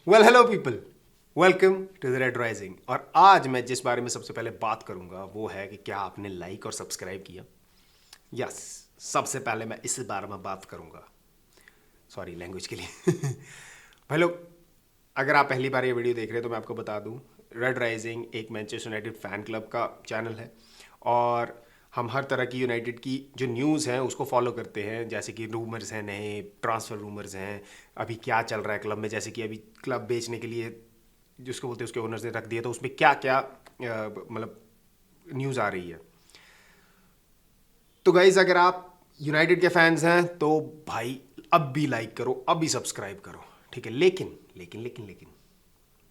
Well hello people, welcome to the Red Rising. और आज मैं जिस बारे में सबसे पहले बात करूंगा वो है कि क्या आपने लाइक और सब्सक्राइब किया। यस, सबसे पहले मैं इस बारे में बात करूंगा। सॉरी लैंग्वेज के लिए। भाई लोग, अगर आप पहली बार ये वीडियो देख रहे हैं तो मैं आपको बता दूं, रेड राइजिंग एक मैनचेस्टर यूनाइटेड फ़ैन क्लब का चैनल है और हम हर तरह की यूनाइटेड की जो न्यूज़ हैं उसको फॉलो करते हैं। जैसे कि रूमर्स हैं, नए ट्रांसफ़र रूमर्स हैं, अभी क्या चल रहा है क्लब में। जैसे कि अभी क्लब बेचने के लिए जिसको बोलते हैं उसके ओनर्स ने रख दिया, तो उसमें क्या क्या मतलब न्यूज़ आ रही है। तो गाइज़, अगर आप यूनाइटेड के फैंस हैं तो भाई अब भी लाइक करो, अब भी सब्सक्राइब करो, ठीक है। लेकिन लेकिन लेकिन लेकिन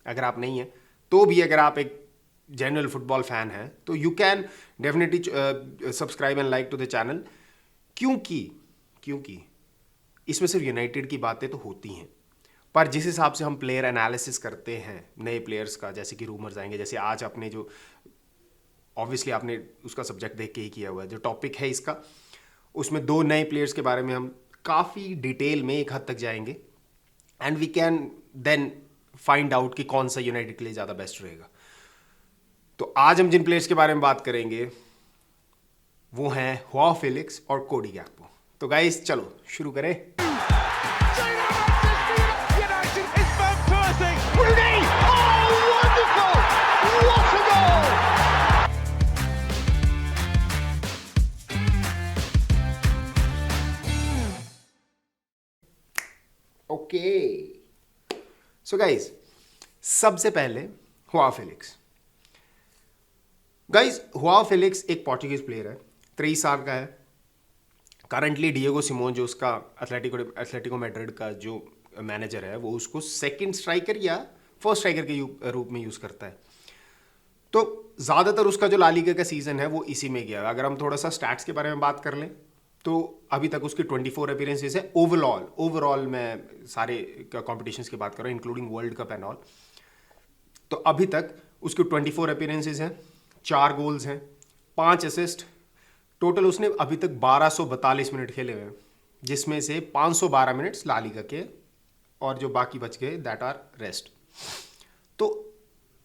अगर आप नहीं हैं तो भी, अगर आप एक जनरल फुटबॉल फैन हैं तो you can definitely subscribe and like to the channel. क्योंकि क्योंकि इसमें सिर्फ यूनाइटेड की बातें तो होती हैं, पर जिस हिसाब से हम प्लेयर एनालिसिस करते हैं नए प्लेयर्स का, जैसे कि रूमर्स आएंगे, जैसे आज आपने जो ऑब्वियसली आपने उसका सब्जेक्ट देख के ही किया हुआ है, जो टॉपिक है इसका, उसमें दो नए प्लेयर्स के बारे में हम काफ़ी डिटेल में एक हद तक जाएंगे and we can then find out कि कौन सा यूनाइटेड के लिए ज़्यादा बेस्ट रहेगा। तो आज हम जिन प्लेयर्स के बारे में बात करेंगे वो हैं हुआ फेलिक्स और कोडी गैक्पो। तो गाइस चलो शुरू करें। United is Van Persie. Rooney! Oh, wonderful! What a goal! Okay, so guys, सबसे पहले हुआ फेलिक्स। गाइस, हुआ फेलिक्स एक पोर्चुगीज प्लेयर है, 23 साल का है। करंटली डिएगो सिमोन जो उसका एथलेटिको मैड्रिड का जो मैनेजर है, वो उसको सेकंड स्ट्राइकर या फर्स्ट स्ट्राइकर के रूप में यूज़ करता है। तो ज़्यादातर उसका जो ला लीगा का सीज़न है वो इसी में गया है। अगर हम थोड़ा सा स्टैट्स के बारे में बात कर लें तो अभी तक उसकी 24 अपीयरेंसेस है ओवरऑल मैं सारे कॉम्पिटिशन्स की बात कर रहा हूँ including world cup and all. तो अभी तक उसकी 24 अपीयरेंसेस हैं, 4 गोल्स हैं, 5 असिस्ट। टोटल उसने अभी तक 1242 मिनट खेले हुए हैं, जिसमें से 512 मिनट्स ला लीगा के और जो बाकी बच गए दैट आर रेस्ट। तो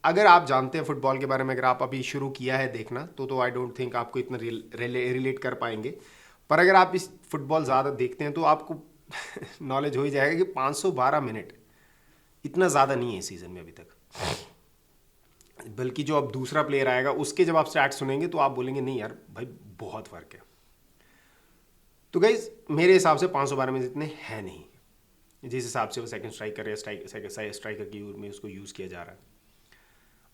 अगर आप जानते हैं फुटबॉल के बारे में, अगर आप अभी शुरू किया है देखना तो आई डोंट थिंक आपको इतना रिलेट कर पाएंगे। पर अगर आप इस फुटबॉल ज़्यादा देखते हैं तो आपको नॉलेज हो ही जाएगा कि 512 मिनट इतना ज़्यादा नहीं है सीज़न में अभी तक। बल्कि जो अब दूसरा प्लेयर आएगा उसके जब आप स्टैट्स सुनेंगे तो आप बोलेंगे नहीं यार भाई, बहुत फ़र्क है। तो गाइज, मेरे हिसाब से 512 में इतने हैं नहीं, जिस हिसाब से वो सेकंड स्ट्राइकर या स्ट्राइकर की में उसको यूज़ किया जा रहा है।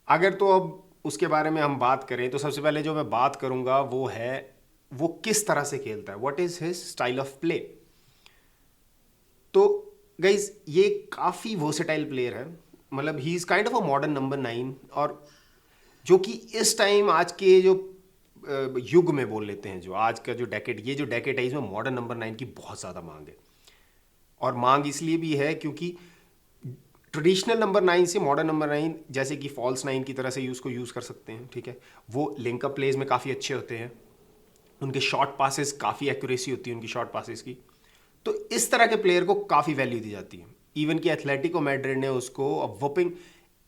अगर तो अब उसके बारे में हम बात करें तो सबसे पहले जो मैं बात करूंगा वो है वो किस तरह से खेलता है, what is his style of play. तो गाइज, ये काफ़ी वर्सेटाइल प्लेयर है, मतलब he is kind of a modern number 9, और जो कि इस टाइम आज के जो युग में बोल लेते हैं, जो आज का जो डेकेड, ये जो डेकेड है इसमें मॉडर्न नंबर 9 की बहुत ज़्यादा मांग है। और मांग इसलिए भी है क्योंकि ट्रेडिशनल नंबर 9 से मॉडर्न नंबर 9, जैसे कि फॉल्स 9 की तरह से उसको यूज़ कर सकते हैं, ठीक है। वो लिंकअप प्लेज में काफ़ी अच्छे होते हैं, उनके शॉर्ट पासेस काफ़ी एक्यूरेसी होती है उनकी शॉर्ट पासेस की। तो इस तरह के प्लेयर को काफ़ी वैल्यू दी जाती है। इवन कि एथलेटिको मैड्रिड ने उसको वोपिंग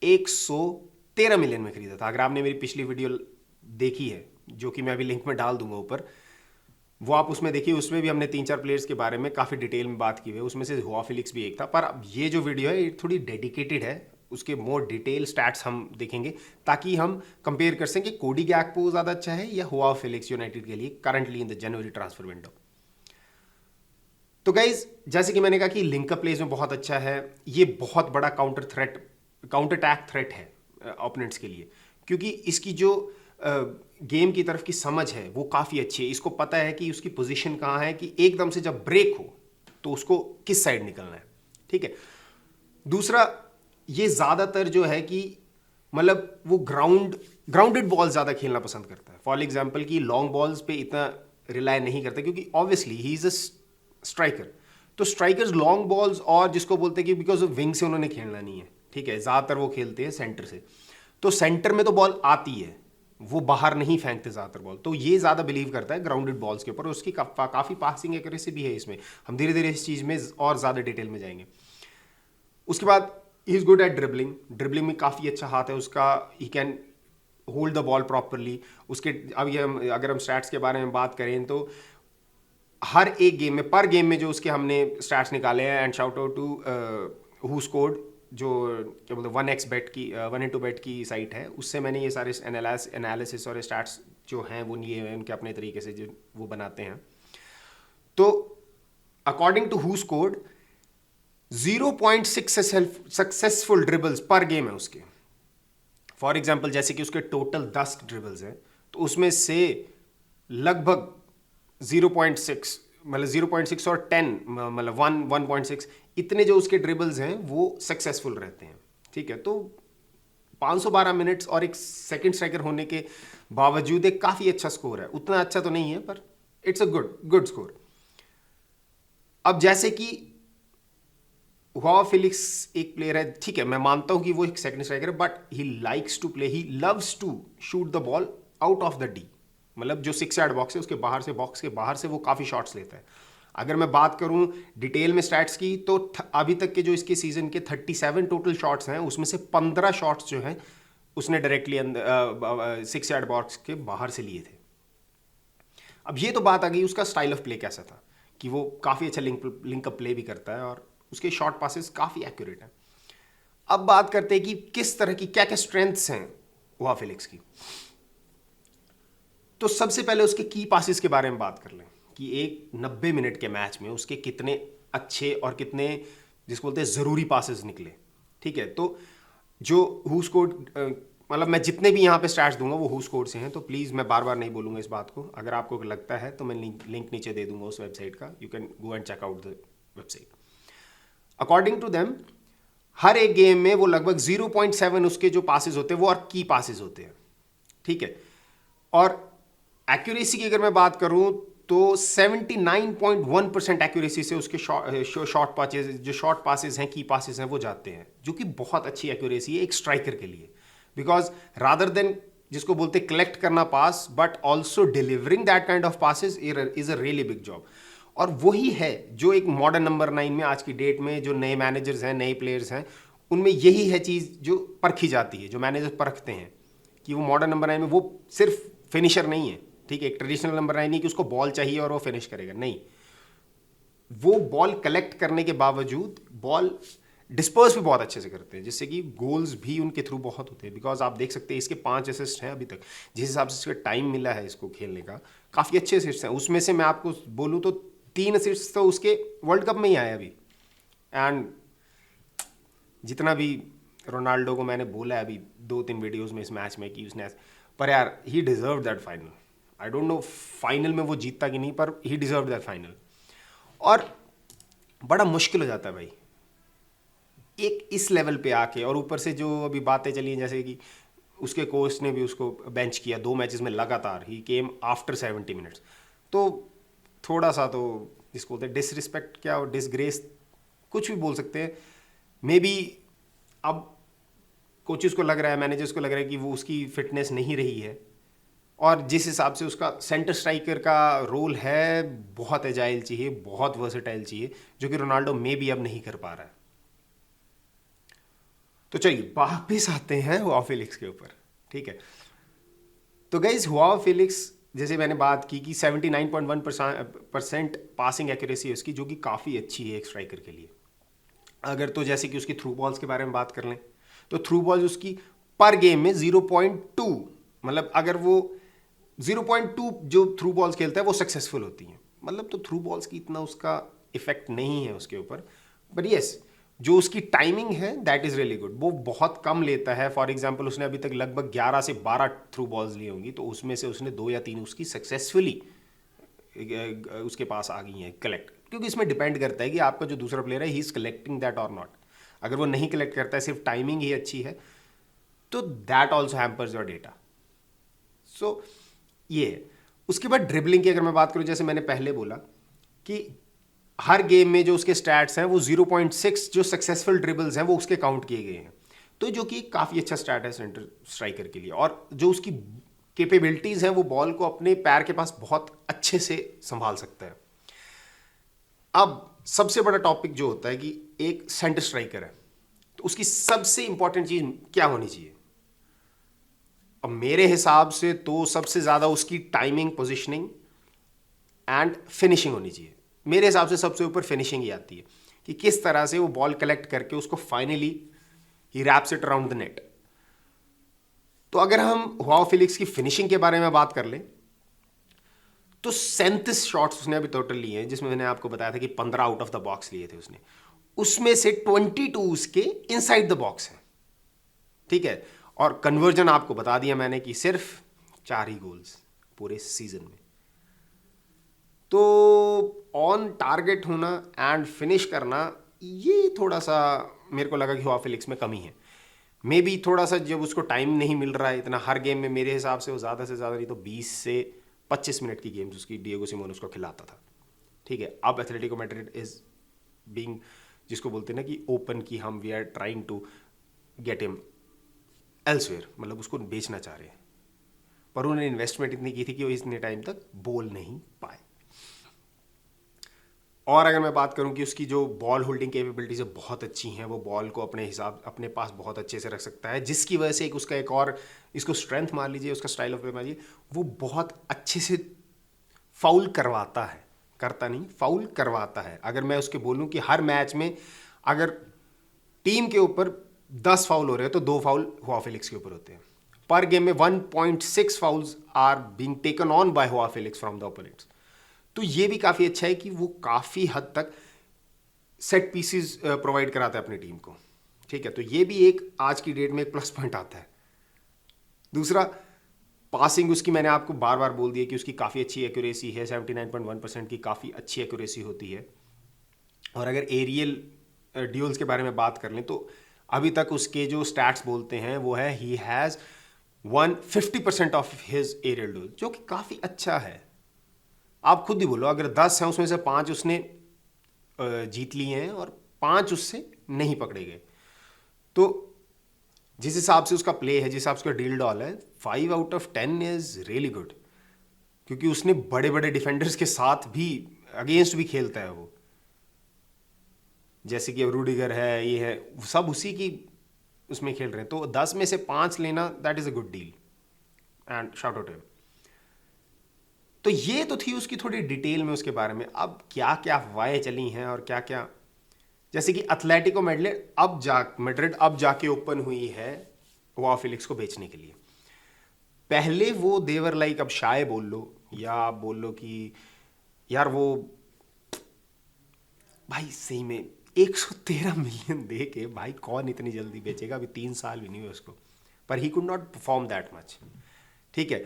113 मिलियन में खरीदा था। अगर आपने मेरी पिछली वीडियो देखी है, जो कि मैं अभी लिंक में डाल दूंगा ऊपर, वो आप उसमें देखिए, उसमें भी हमने 3-4 प्लेयर्स के बारे में काफ़ी डिटेल में बात की हुई है, उसमें से हुआ फेलिक्स भी एक था। पर अब ये जो वीडियो है ये थोड़ी डेडिकेटेड है, उसके मोर डिटेल स्टैट्स हम देखेंगे ताकि हम कंपेयर कर सकें कि कोडी गैक्पो ज़्यादा अच्छा है या हुआ फेलिक्स यूनाइटेड के लिए currently in the January transfer window. तो गाइज, जैसे कि मैंने कहा कि लिंकअप प्लेज में बहुत अच्छा है, ये बहुत बड़ा काउंटर अटैक थ्रेट है ओपोनेंट्स के लिए, क्योंकि इसकी जो गेम की तरफ की समझ है वो काफ़ी अच्छी है। इसको पता है कि उसकी पोजीशन कहाँ है, कि एकदम से जब ब्रेक हो तो उसको किस साइड निकलना है, ठीक है। दूसरा, ये ज़्यादातर जो है कि मतलब वो ग्राउंडेड बॉल ज़्यादा खेलना पसंद करता है। फॉर एग्जाम्पल कि लॉन्ग बॉल्स पे इतना रिलाय नहीं करता, क्योंकि obviously he is a striker. तो स्ट्राइकर्स लॉन्ग बॉल्स, और जिसको बोलते हैं कि बिकॉज ऑफ विंग से उन्होंने खेलना नहीं है, ठीक है, ज़्यादातर वो खेलते हैं सेंटर से। तो सेंटर में तो बॉल आती है, वो बाहर नहीं फेंकते ज़्यादातर बॉल। तो ये ज़्यादा बिलीव करता है ग्राउंडेड बॉल्स के ऊपर, उसकी काफ़ी पासिंग एक्यूरेसी भी है इसमें। हम धीरे धीरे इस चीज़ में और ज़्यादा डिटेल में जाएंगे। उसके बाद he is good at dribbling में काफ़ी अच्छा हाथ है उसका, he can hold the ball properly. उसके अब ये अगर हम स्टैट्स के बारे में बात करें तो हर एक गेम में, पर गेम में जो उसके हमने स्टैट्स निकाले हैं, and shout out to WhoScored, जो क्या बोलते हैं 1x बेट की 1 बेट की साइट है, उससे मैंने ये सारे एनालिसिस और स्टैट्स जो हैं वो लिए हैं उनके अपने तरीके से जो वो बनाते हैं। तो according to WhoScored 0.6 successful dribbles per game है उसके। फॉर एग्जाम्पल जैसे कि उसके टोटल 10 ड्रिबल्स हैं तो उसमें से लगभग 0.6 मतलब 0.6 और 10 मतलब 1.6 इतने जो उसके ड्रिबल्स हैं वो सक्सेसफुल रहते हैं। ठीक है, तो 512 मिनट्स और एक सेकंड स्ट्राइकर होने के बावजूद एक काफ़ी अच्छा स्कोर है। उतना अच्छा तो नहीं है पर इट्स अ गुड स्कोर। अब जैसे कि हुआ फिलिक्स एक प्लेयर है, ठीक है, मैं मानता हूं कि वो एक सेकंड स्ट्राइकर है, but he likes to play, he loves to shoot the ball out of the D, मतलब जो 6 यार्ड बॉक्स है उसके बाहर से, बॉक्स के बाहर से वो काफ़ी शॉट्स लेता है। अगर मैं बात करूं डिटेल में स्टैट्स की तो अभी तक के जो इसके सीजन के 37 टोटल शॉट्स हैं उसमें से 15 शॉट्स जो हैं उसने डायरेक्टली 6 यार्ड बॉक्स के बाहर से लिए थे। अब ये तो बात आ गई उसका स्टाइल ऑफ प्ले कैसा था, कि वो काफ़ी अच्छा लिंकअप प्ले भी करता है और उसके शॉर्ट पासेस काफ़ी एक्यूरेट हैं। अब बात करते हैं कि किस तरह की क्या क्या स्ट्रेंथ्स हैं हुआ फिलिक्स की। तो सबसे पहले उसके की पासेस के बारे में बात कर लें कि एक 90 मिनट के मैच में उसके कितने अच्छे और कितने जिसको बोलते हैं ज़रूरी पासेस निकले। ठीक है, तो जो हु स्कोर्ड, मतलब मैं जितने भी यहाँ पे स्टैट्स दूंगा वो हु स्कोर्ड से हैं, तो प्लीज़ मैं बार बार नहीं बोलूँगा इस बात को। अगर आपको लगता है तो मैं लिंक नीचे दे दूंगा उस वेबसाइट का, you can go and check out the website. According to them हर एक गेम में वो लगभग 0.7 उसके जो पासेस होते हैं वो और की पासेस होते हैं। ठीक है, और एक्यूरेसी की अगर मैं बात करूं तो 79.1% एक्यूरेसी से उसके शॉर्ट पासेस हैं, की पासेस हैं, वो जाते हैं, जो कि बहुत अच्छी एक्यूरेसी है एक स्ट्राइकर के लिए। बिकॉज रादर देन जिसको बोलते कलेक्ट करना pass, but also delivering that kind of passes is a really big job. और वही है जो एक मॉडर्न नंबर 9 में आज की डेट में जो नए मैनेजर्स हैं, नए प्लेयर्स हैं, उनमें यही है चीज़ जो परखी जाती है, जो मैनेजर परखते हैं कि वो मॉडर्न नंबर 9 में वो सिर्फ फिनिशर नहीं है। ठीक है, एक ट्रेडिशनल नंबर 9 नहीं कि उसको बॉल चाहिए और वो फिनिश करेगा, नहीं, वो बॉल कलेक्ट करने के बावजूद बॉल डिस्पर्स भी बहुत अच्छे से करते हैं, जिससे कि गोल्स भी उनके थ्रू बहुत होते हैं। बिकॉज आप देख सकते हैं इसके 5 असिस्ट हैं अभी तक, जिस हिसाब से इसका टाइम मिला है इसको खेलने का, काफ़ी अच्छे असिस्ट हैं। उसमें से मैं आपको बोलूँ तो 3 असिस्ट तो उसके वर्ल्ड कप में ही आए अभी। एंड जितना भी रोनाल्डो को मैंने बोला है अभी 2-3 वीडियोज़ में इस मैच में कि उसने, पर यार he deserve that final. I don't know final में वो जीतता कि नहीं, पर ही डिज़र्व दैट फाइनल। और बड़ा मुश्किल हो जाता है भाई एक इस लेवल पे आके, और ऊपर से जो अभी बातें चली हैं जैसे कि उसके कोच ने भी उसको बेंच किया 2 मैचेस में लगातार, ही केम आफ्टर 70 मिनट्स, तो थोड़ा सा तो जिसको बोलते हैं डिसरिस्पेक्ट, क्या डिसग्रेस, कुछ भी बोल सकते हैं मे बी। अब कोचेस को लग रहा है, मैनेजर्स को लग रहा है कि वो उसकी फिटनेस नहीं रही है, और जिस हिसाब से उसका सेंटर स्ट्राइकर का रोल है बहुत एजाइल चाहिए, बहुत वर्सेटाइल चाहिए, जो कि रोनाल्डो में भी अब नहीं कर पा रहा है। तो चलिए वापिस आते हैं हुआ फिलिक्स के ऊपर। ठीक है, तो गाइज हुआ फिलिक्स जैसे मैंने बात की कि 79.1% पासिंग एक्यूरेसी है उसकी, जो कि काफ़ी अच्छी है एक स्ट्राइकर के लिए। अगर तो जैसे कि उसकी थ्रू बॉल्स के बारे में बात कर लें तो थ्रू बॉल्स उसकी पर गेम में 0.2, मतलब अगर वो 0.2 जो थ्रू बॉल्स खेलता है वो सक्सेसफुल होती हैं, मतलब तो थ्रू बॉल्स की इतना उसका इफेक्ट नहीं है उसके ऊपर। बट यस, जो उसकी टाइमिंग है दैट इज़ रियली गुड, वो बहुत कम लेता है। फॉर एग्जांपल उसने अभी तक लगभग 11 से 12 थ्रू बॉल्स ली होंगी, तो उसमें से उसने 2 या 3 उसकी सक्सेसफुली उसके पास आ गई हैं कलेक्ट, क्योंकि इसमें डिपेंड करता है कि आपका जो दूसरा प्लेयर है ही इज़ कलेक्टिंग दैट और नॉट। अगर वो नहीं कलेक्ट करता है, सिर्फ टाइमिंग ही अच्छी है, तो that also hampers your data. So ये है। उसके बाद ड्रिबलिंग की अगर मैं बात करूं, जैसे मैंने पहले बोला कि हर गेम में जो उसके स्टैट्स हैं वो 0.6 जो सक्सेसफुल ड्रिबल्स हैं वो उसके काउंट किए गए हैं, तो जो कि काफ़ी अच्छा स्टैट है सेंटर स्ट्राइकर के लिए। और जो उसकी कैपेबिलिटीज़ हैं वो बॉल को अपने पैर के पास बहुत अच्छे से संभाल सकता है। अब सबसे बड़ा टॉपिक जो होता है कि एक सेंटर स्ट्राइकर है, तो उसकी सबसे इंपॉर्टेंट चीज क्या होनी चाहिए? अब मेरे हिसाब से तो सबसे ज्यादा उसकी टाइमिंग, पोजिशनिंग एंड फिनिशिंग होनी चाहिए। मेरे हिसाब से सबसे ऊपर फिनिशिंग ही आती है कि किस तरह से वो बॉल कलेक्ट करके उसको finally he wraps it around the net. तो अगर हम हुआओ फिलिक्स की फिनिशिंग के बारे में बात कर लें तो 37 शॉट्स उसने अभी टोटल लिए हैं, जिसमें मैंने आपको बताया था कि 15 आउट ऑफ द बॉक्स लिए थे उसने। उसमें से 22 उसके इनसाइड द बॉक्स है, ठीक है। और कन्वर्जन आपको बता दिया मैंने कि सिर्फ 4 ही गोल्स पूरे सीजन में। तो ऑन टारगेट होना एंड फिनिश करना, ये थोड़ा सा मेरे को लगा कि हुआ फिलिक्स में कमी है। मे बी थोड़ा सा जब उसको टाइम नहीं मिल रहा है इतना हर गेम में, मेरे हिसाब से वो ज़्यादा से ज़्यादा नहीं तो 20 से 25 मिनट की गेम्स उसकी डिएगो सिमोन उसको खिलाता था, ठीक है। अब एथलेटिको मैड्रिड इज बीइंग, जिसको बोलते हैं ना कि ओपन, की हम we are trying to get him elsewhere, मतलब उसको बेचना चाह रहे हैं, पर उन्होंने इन्वेस्टमेंट इतनी की थी कि वो इतने टाइम तक बोल नहीं पाए। और अगर मैं बात करूं कि उसकी जो बॉल होल्डिंग कैपेबिलिटीज बहुत अच्छी हैं, वो बॉल को अपने हिसाब अपने पास बहुत अच्छे से रख सकता है, जिसकी वजह से उसका एक और इसको स्ट्रेंथ मान लीजिए, उसका स्टाइल ऑफ प्ले मान लीजिए, वो बहुत अच्छे से फाउल करवाता है, करता नहीं, फाउल करवाता है। अगर मैं उसके बोलूं कि हर मैच में अगर टीम के ऊपर 10 फाउल हो रहे हैं तो 2 फाउल हुआ फिलिक्स के ऊपर होते हैं। पर गेम में 1.6 fouls are being taken on by Joao Felix from the opponents. तो ये भी काफ़ी अच्छा है कि वो काफ़ी हद तक सेट पीसेस प्रोवाइड कराता है अपनी टीम को, ठीक है। तो ये भी एक आज की डेट में एक प्लस पॉइंट आता है। दूसरा, पासिंग उसकी मैंने आपको बार बार बोल दिया कि उसकी काफ़ी अच्छी एक्यूरेसी है, 79.1% की काफ़ी अच्छी एक्यूरेसी होती है। और अगर एरियल ड्यूल्स के बारे में बात कर लें तो अभी तक उसके जो स्टैट्स बोलते हैं वो है he has won 50% of his aerial duel, जो कि काफ़ी अच्छा है। आप खुद ही बोलो, अगर 10 हैं उसमें से 5 उसने जीत लिए हैं और 5 उससे नहीं पकड़े गए, तो जिस हिसाब से उसका प्ले है, जिस हिसाब से उसका डील डॉल है, 5 out of 10 is really good, क्योंकि उसने बड़े बड़े डिफेंडर्स के साथ भी अगेंस्ट भी खेलता है वो, जैसे कि अब रूडिगर है, ये है, सब उसी की उसमें खेल रहे हैं। तो 10 में से 5 लेना, that is a good deal and shout out him. तो ये तो थी उसकी थोड़ी डिटेल में उसके बारे में। अब क्या क्या अफवाहें चली हैं और क्या क्या, जैसे कि एथलेटिको मैड्रिड अब जाके ओपन हुई है हुआ फिलिक्स को बेचने के लिए। पहले वो देवर लाइक, अब शाये बोल लो या आप बोल लो कि यार वो भाई सही में 113 मिलियन दे के भाई कौन इतनी जल्दी बेचेगा, अभी 3 साल भी नहीं हुए उसको, पर he could not perform that much, ठीक है।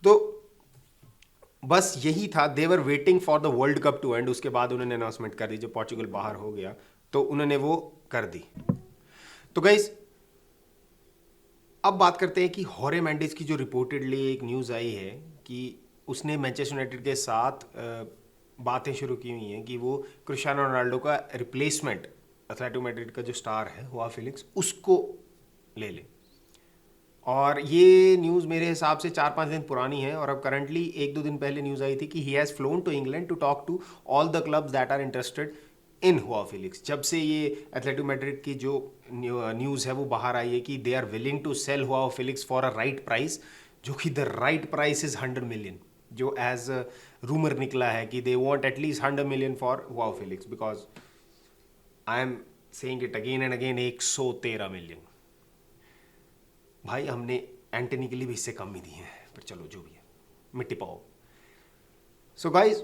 तो बस यही था, they were waiting for the world cup to end, उसके बाद उन्होंने अनाउंसमेंट कर दी, जब पोर्चुगल बाहर हो गया तो उन्होंने वो कर दी। तो गाइस अब बात करते हैं कि होरे मेंडिस की जो रिपोर्टेडली एक न्यूज़ आई है कि उसने मैनचेस्टर यूनाइटेड के साथ बातें शुरू की हुई हैं कि वो क्रिस्टियानो रोनाल्डो का रिप्लेसमेंट, एथलेटिको मैड्रिड का जो स्टार है हुआ फिलिक्स, उसको ले ले। और ये न्यूज़ मेरे हिसाब से 4-5 दिन पुरानी है, और अब करंटली 1-2 दिन पहले न्यूज़ आई थी कि he has flown to England to talk to all the clubs that are interested in Joao Felix. जब से ये एथलेटिको मैड्रिड की जो न्यूज़ है वो बाहर आई है कि they are willing to sell João Felix for a right price, जो कि the right price is 100 million, जो एज रूमर निकला है कि they want at least 100 million for João Felix, because I am saying it again and again, 113 million भाई, हमने Antony के लिए भी इससे कम ही दिए हैं, पर चलो जो भी है, मिट्टी पाओ। सो गाइज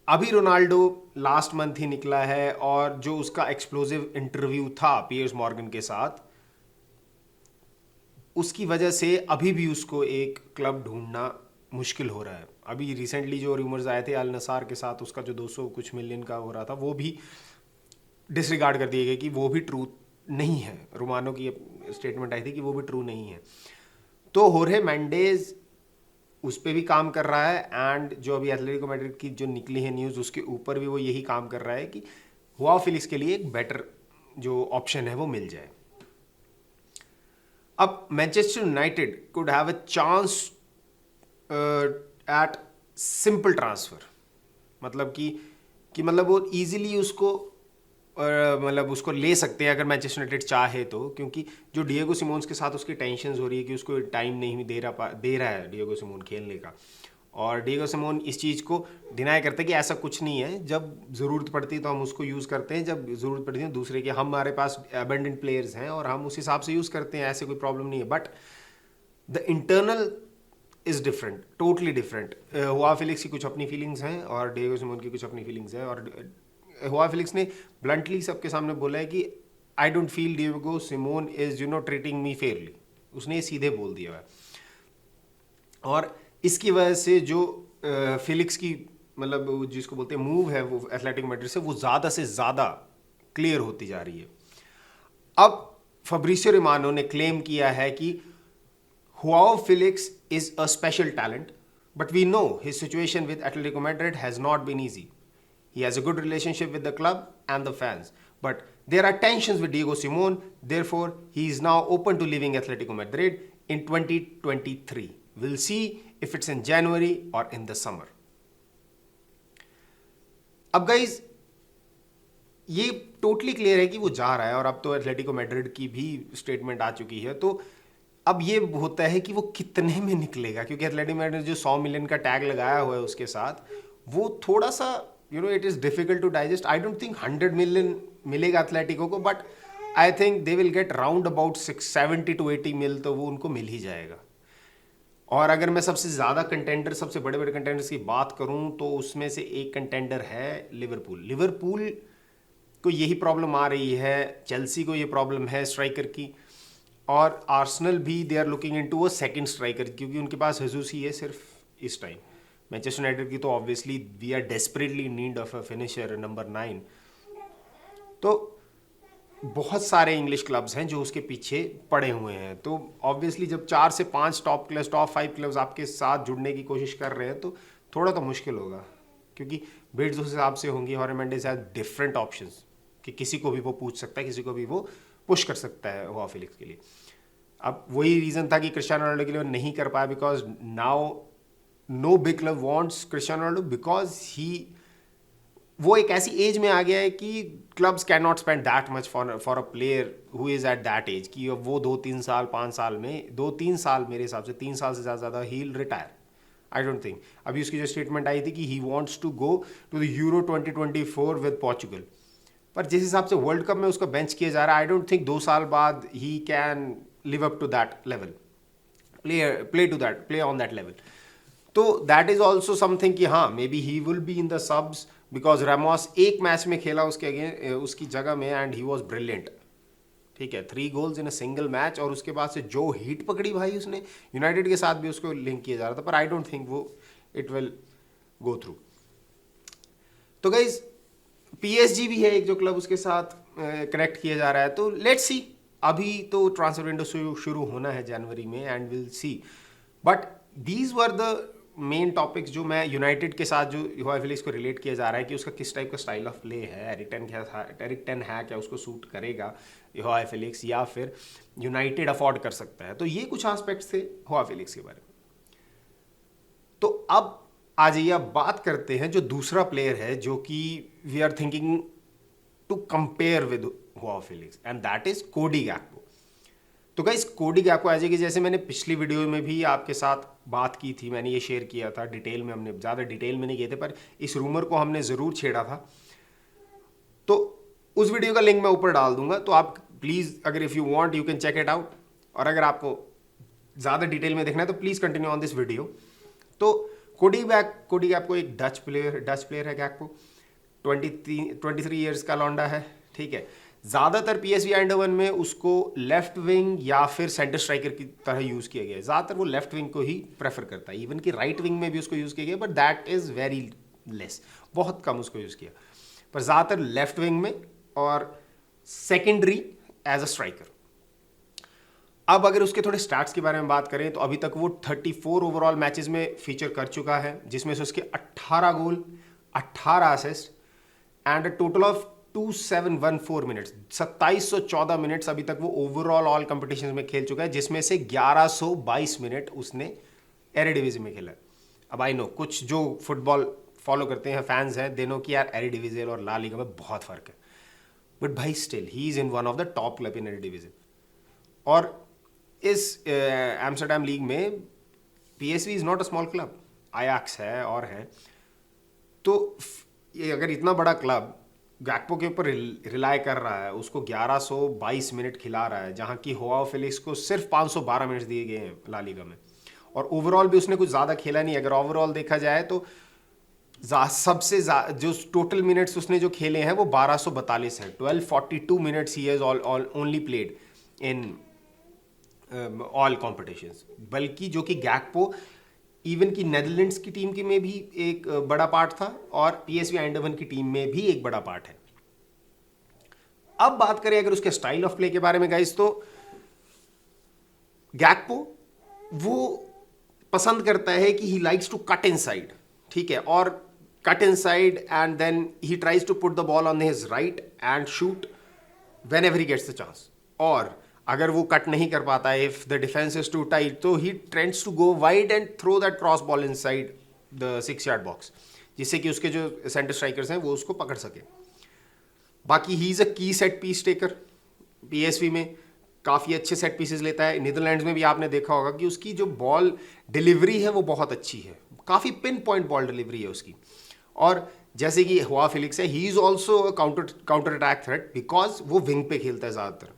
अभी रोनाल्डो लास्ट मंथ ही निकला है, और जो उसका एक्सप्लोसिव इंटरव्यू था पियर्स मॉर्गन के साथ, उसकी वजह से अभी भी उसको एक क्लब ढूंढना मुश्किल हो रहा है। अभी रिसेंटली जो रूमर्स आए थे अल नसार के साथ उसका जो 200 कुछ मिलियन का हो रहा था, वो भी डिसरिगार्ड कर दिए गए कि वो भी ट्रू नहीं है। रोमानो की स्टेटमेंट आई थी कि वो भी ट्रू नहीं है। तो होर्हे मेंडेज उस पर भी काम कर रहा है, एंड जो अभी एथलेटिको मैड्रिड की जो निकली है न्यूज़, उसके ऊपर भी वो यही काम कर रहा है कि हुआ फिलिक्स के लिए एक बेटर जो ऑप्शन है वो मिल जाए। अब Manchester United could have a chance at simple transfer, मतलब कि मतलब वो इजीली उसको मतलब उसको ले सकते हैं अगर मैनचेस्टर यूनाइटेड चाहे तो, क्योंकि जो डिएगो सिमोन्स के साथ उसकी टेंशन हो रही है कि उसको टाइम नहीं दे रहा है डिएगो सिमोन खेलने का, और डिएगो सिमोन इस चीज़ को डिनाई करते हैं कि ऐसा कुछ नहीं है, जब ज़रूरत पड़ती है तो हम उसको यूज़ करते हैं, जब ज़रूरत पड़ती है दूसरे के, हमारे पास अबेंडेंट प्लेयर्स हैं और हम उस हिसाब से यूज़ करते हैं, ऐसे कोई प्रॉब्लम नहीं है। But the internal is different, totally different. हुआ फिलिक्स की कुछ अपनी फीलिंग्स हैं और डिएगो सिमोन की कुछ अपनी फीलिंग्स हैं, और हुआ फिलिक्स ने ब्लंटली सबके सामने बोला है कि I don't feel Diego Simeone is treating me fairly, उसने ये सीधे बोल दिया है। और इसकी वजह से जो फिलिक्स की मतलब जिसको बोलते हैं मूव है वो एथलेटिको मैड्रिड से, वो ज़्यादा से ज़्यादा क्लियर होती जा रही है। अब फब्रिसियो रोमानो ने क्लेम किया है कि João Felix is a special talent, but we know his situation with Atletico Madrid has not been easy. He has a good relationship with the club and the fans. But there are tensions with Diego Simone. Therefore, he is now open to leaving Atletico Madrid in 2023. We'll see if it's in January or in the summer. अब guys ये totally clear है कि वो जा रहा है, और अब तो एथलेटिको मैड्रिड की भी स्टेटमेंट आ चुकी है। तो अब ये होता है कि वो कितने में निकलेगा, क्योंकि एथलेटिको मैड्रिड जो 100 मिलियन का टैग लगाया हुआ है उसके साथ, वो थोड़ा सा it is difficult to digest. I don't think 100 million मिलेगा एथलेटिको को, but I think they will get round about 70 to 80 mil तो वो उनको मिल ही जाएगा. और अगर मैं सबसे ज़्यादा कंटेंडर, सबसे बड़े बड़े कंटेंडर्स की बात करूं तो उसमें से एक कंटेंडर है लिवरपूल. लिवरपूल को यही प्रॉब्लम आ रही है, चेल्सी को ये प्रॉब्लम है स्ट्राइकर की, और आर्सेनल भी they are looking into a second striker, क्योंकि उनके पास हेजूस ही है सिर्फ इस टाइम. मैनचेस्टर यूनाइटेड की तो obviously we are desperately in need of a finisher number 9. तो बहुत सारे इंग्लिश क्लब्स हैं जो उसके पीछे पड़े हुए हैं. तो ऑब्वियसली जब 4 से 5 टॉप 5 क्लब्स आपके साथ जुड़ने की कोशिश कर रहे हैं तो थोड़ा तो मुश्किल होगा, क्योंकि बिड्स उस हिसाब से होंगी. और मेंडेस हैज डिफरेंट ऑप्शंस कि किसी को भी वो पूछ सकता है, किसी को भी वो पुश कर सकता है हुआ फिलिक्स के लिए. अब वही रीज़न था कि क्रिस्टियानो रोनाल्डो के लिए नहीं कर पाया, because now no big club wants Cristiano Ronaldo, because वो एक ऐसी एज में आ गया है कि clubs can not spend that much for a player who is at that age, कि वो 2-3 साल 5 साल में 2-3 साल मेरे हिसाब से 3 साल से ज़्यादा he retire. I don't think. अभी उसकी जो स्टेटमेंट आई थी कि he wants to go to the Euro 2024 with Portugal, पर जिस हिसाब से वर्ल्ड कप में उसको बेंच किया जा रहा है, आई डोंट थिंक 2 साल बाद he can live up to that level, play on that level. तो दैट इज ऑल्सो समथिंग कि हाँ may be he will be in the subs, because Ramos एक मैच में खेला उसके अगेंस्ट उसकी जगह में, एंड ही वॉज ब्रिलियंट. ठीक है, 3 goals in a single match, और उसके बाद से जो हीट पकड़ी भाई उसने, यूनाइटेड के साथ भी उसको लिंक किया जा रहा था, पर आई डोंट थिंक वो इट विल गो थ्रू. तो गाइज PSG भी है एक जो क्लब उसके साथ कनेक्ट किया जा रहा है. तो लेट्स सी. अभी तो ट्रांसफर विंडो शुरू होना है जनवरी में, and will see. But these were the main topics जो मैं यूनाइटेड के साथ जो हुआ फिलिक्स को रिलेट किया जा रहा है कि उसका किस टाइप का स्टाइल ऑफ प्ले है, एरिक टेन है क्या उसको सूट करेगा हुआ फिलिक्स, या फिर यूनाइटेड अफोर्ड कर सकता है. तो ये कुछ एस्पेक्ट्स थे हुआ फिलिक्स के बारे में. तो अब आ जाइए, अब बात करते हैं जो दूसरा प्लेयर है जो कि we are thinking to compare with Joao Felix, and that is Cody Gakpo. तो गाइस कोडी गैक्पो आ जाएगी, जैसे मैंने पिछली वीडियो में भी आपके साथ बात की थी, मैंने ये शेयर किया था डिटेल में, हमने ज़्यादा डिटेल में नहीं गए थे, पर इस रूमर को हमने ज़रूर छेड़ा था. तो उस वीडियो का लिंक मैं ऊपर डाल दूंगा, तो आप प्लीज़ अगर if you want you can check it out. और अगर आपको ज़्यादा डिटेल में देखना है तो please continue on this video. तो कोडी गैक्पो एक डच प्लेयर है. गैक्पो 23 ईयर्स का लौंडा है. ठीक है, ज़्यादातर PSV आइंडोवन में उसको लेफ्ट विंग या फिर सेंटर स्ट्राइकर की तरह यूज़ किया गया है. ज़्यादातर वो लेफ्ट विंग को ही प्रेफर करता है, इवन कि राइट विंग में भी उसको यूज़ किया गया, but that is very less, बहुत कम उसको यूज़ किया. पर ज़्यादातर लेफ्ट विंग में और सेकेंडरी एज अ स्ट्राइकर. अब अगर उसके थोड़े स्टैट्स के बारे में बात करें तो अभी तक वो 34 ओवरऑल मैचेस में फीचर कर चुका है, जिसमें से उसके 18 गोल, 18 assist and a total of 2714 minutes, 2714 minutes अभी तक वो ओवरऑल ऑल कंपटीशन में खेल चुका है, जिसमें से 1122 मिनट उसने एरिडिविजन में खेला. अब आई नो कुछ जो फुटबॉल फॉलो करते हैं फैंस हैं, दे नो कि यार एरिडिविजन और ला लीगा में बहुत फ़र्क है. बट भाई still he is in one of the top club in division. और इस एम्स्टरडैम लीग में PSV is not a small club, Ajax है और है। तो ये अगर इतना बड़ा क्लब गैक्पो के ऊपर रिलाय कर रहा है, उसको 1122 मिनट खिला रहा है, जहाँ की होआओ फेलिक्स को सिर्फ 512 मिनट दिए गए हैं ला लीगा में, और ओवरऑल भी उसने कुछ ज़्यादा खेला नहीं। अगर ओवरऑल देखा जाए तो सबसे जो टोटल मिनट्स उसने जो खेले हैं वो 1242 हैं। 1242 minutes he has only played in all competitions. बल्कि जो कि गैक्पो इवन की नेदरलैंड्स की टीम की में भी एक बड़ा पार्ट था और PSV आइंडहोवन की टीम में भी एक बड़ा पार्ट है। अब बात करें अगर उसके स्टाइल ऑफ प्ले के बारे में गाइस, तो गैक्पो वो पसंद करता है कि he likes to cut inside, ठीक है, और cut inside and then he tries to put the ball on his right and shoot whenever he gets the chance. और अगर वो कट नहीं कर पाता है, if the defence is too tight, तो he trends to go wide and throw that cross ball inside the 6 yard box, जिससे कि उसके जो सेंटर स्ट्राइकर्स हैं वो उसको पकड़ सके। बाकी ही इज़ अ की सेट पीस टेकर। PSV में काफ़ी अच्छे सेट पीसेस लेता है। नीदरलैंड्स में भी आपने देखा होगा कि उसकी जो बॉल डिलीवरी है वो बहुत अच्छी है, काफ़ी पिन पॉइंट बॉल डिलीवरी है उसकी। और जैसे कि हुआ फिलिक्स है, he is also counter attack threat because वो विंग पे खेलता है ज़्यादातर,